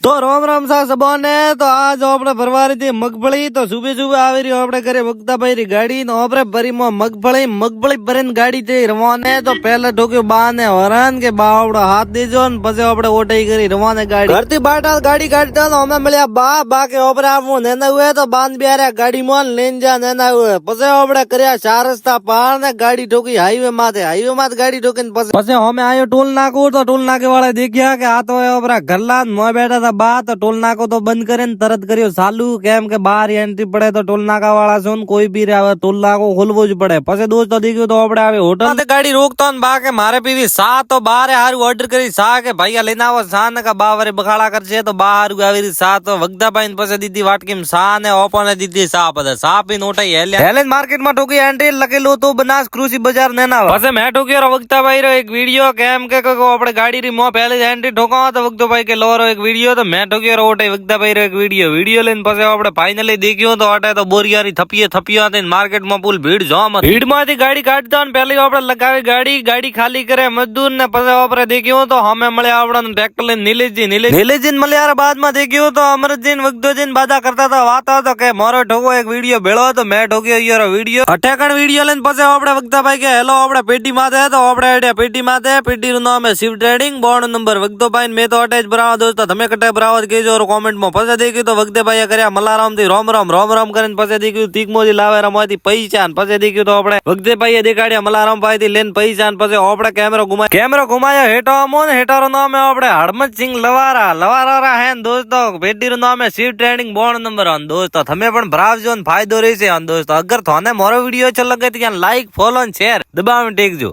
તો રામ રામ સા સબોને તો આજ આપણે ભરવારી થી મગફળી તો સુબે સુબે આવી રહ્યો આપણે ઘરે વગતાભાઈ રી ગાડી નો આપણે ભરીમાં મગફળી ભરીને ગાડી થી રવાને તો પહેલા ઠોક્યો બા ને હરણ કે બા આપડો હાથ દેજો ને પછી આપણે ઓટાઈ કરી રવાને ગાડી ઘરથી બાટા ગાડી કાઢતા તો અમે મળ્યા બા કે આપણે આવું નેના હુએ તો બાંધ બેર્યા ગાડી માં લઈને જા નેના હુએ પછી આપણે કર્યા 4 રસ્તા પાર ને ગાડી ઠોકી હાઈવે માં ગાડી ઠોકીને પછી અમે આયો ટોલ નાકું તો ટોલ નાકે વાળા દેખ્યા કે આ તો આપણા ઘરલા ન બેઠા બા તો ટોલ નાકો તો બંધ કરે ને તરત કર્યો ચાલુ કેમ કે બહાર એન્ટ્રી પડે તો ટોલ નાકા વાળા છો ને કોઈ બી આવે ટોલ નાકો ખોલવો જ પડે પછી દોસ્તો દીધું તો આપણે આવે હોટલ ગાડી રોકતો ને બા કે મારે પીવી સા તો બારે હારું ઓર્ડર કરી સા કે ભાઈ લઈને આવો સા ને બા વરે બખાડા કરશે તો બા હારું આવી સા તો વગદાભાઈ ને પછી દીધી વાટકી સા ને ઓપોને દીધી સા બધા સા પી નોટાઈ હેલેન માર્કેટ માં ઠોકી એન્ટ્રી લખેલું તો બનાસ કૃષિ બજાર નેના પછી મેં ઠોક્યો વગદાભાઈ રો એક વિડીયો કેમ કે આપણે ગાડી રી મો પહેલી એન્ટ્રી ઠોકાવા તો વગદાભાઈ કે લોરો એક વિડીયો તો મેં ઠોક્યો ઓટે વગદાભાઈ એક વિડીયો લઈને પછી આપણે ફાઇનલી દેખ્યો તો ઓટે તો બોરિયારી થપિયો હતી માર્કેટમાં ફૂલ ભીડ જોવા ભીડ માંથી ગાડી કાઢતા ને પહેલી આપણે લગાવી ગાડી ખાલી કરે મજદૂર ને પછી આપણે દેખ્યો તો અમે મળ્યા આપણે ટ્રેક્ટર લઈને નીલેશજી મળ્યા બાદમાં દેખ્યો તો અમરતજી વગદોજી બાધા કરતા હતા વાત હતો કે મારો ઠોકો એક વિડીયો ભેળો હતો મેં ઠોક્યો યાર વિડીયો અઠેકણ વિડીયો લઈને પછી આપણે વગદાભાઈ કે હેલો આપણે પેટી માં તો આપણે પેટી નું નામ શિવ ટ્રેડિંગ બોર્ડ નંબર વગદોભાઈ મેં તો અટેચ ભરાવા દોસ્તો તમે કટે ભરાવા કેજો કોમેન્ટ માં પછી દેખ્યું તો વગદેભાઈ કર્યા મલારામ થી રોમ રોમ કરીને પછી દેખ્યું તીકમોજી લાવે રમવાથી પૈસા પછી દેખ્યું તો આપણે વગદેભાઈ દેખાડ્યા મલારામ ભાઈ થી લઈને પૈસા પછી આપણે કેમેરો ઘુમાયો હેઠો આમો ને હેઠારો નામે આપણે હરમતસિંહ લવારા હે દોસ્તો પેટીનું નામે શિવ ટ્રેડિંગ બોર્ડ નંબર 1 દોસ્તો તમે પણ ભરાવજો ને ફાયદો રહેશે દોસ્તો અગર થોને મારો વિડીયો છે લગે ત્યાં લાઈક ફોલો અને શેર દબાવીને ટેકજો।